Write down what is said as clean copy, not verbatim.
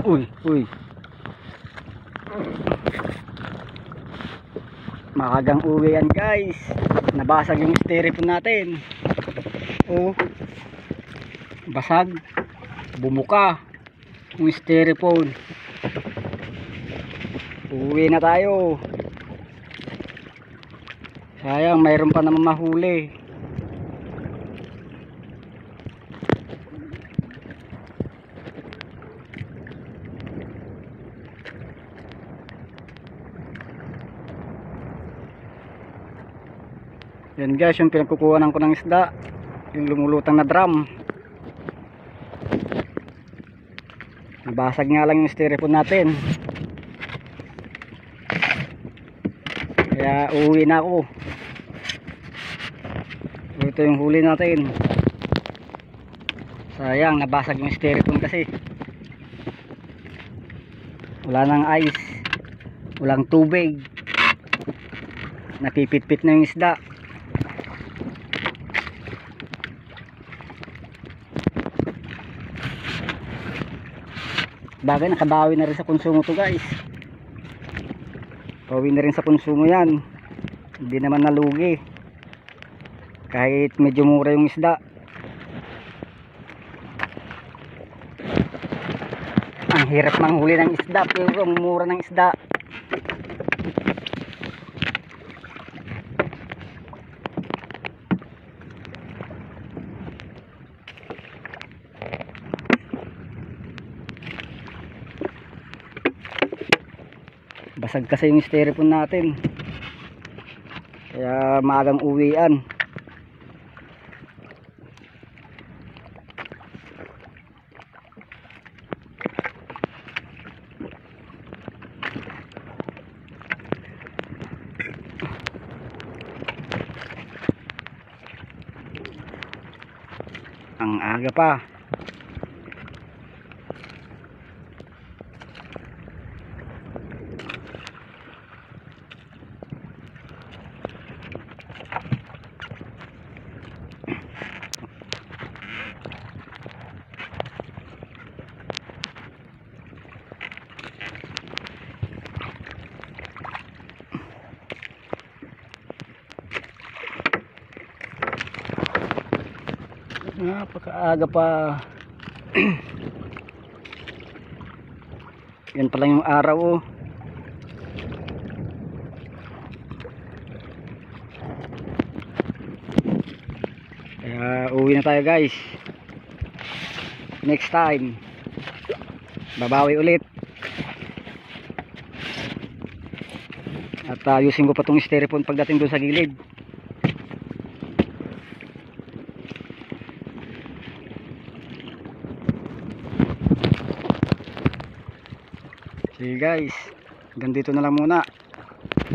Uy, uy. Maagang uwi yan guys. Nabasag yung styrofoam natin. Oh. Basag. Bumuka yung styrofoam. Uwi na tayo. Sayang, mayroon pa naman mahuli. Yan guys, yung pinagkukuhanan ko ng isda, yung lumulutang na drum. Nabasag nga lang yung styrofoam natin, kaya uuwi na ako. Ito yung huli natin. Sayang, nabasag yung styrofoam kasi wala nang ice, walang tubig, napipitpit na yung isda. Bagay, nakabawi na rin sa konsumo to guys. Bawi na rin sa konsumo yan. Hindi naman nalugi kahit medyo mura yung isda. Ang hirap manghuli ng isda pero ang mura ng isda. Basag kasi yung styrofoam natin, kaya maagang uwian. Ang aga pa. Napakaaga pa. Yan pa lang yung araw oh. Kaya uwi na tayo guys. Next time babawi ulit. At ayusin ko pa tong styrofoam pagdating doon sa gilid. Sige guys, hanggang dito na lang muna.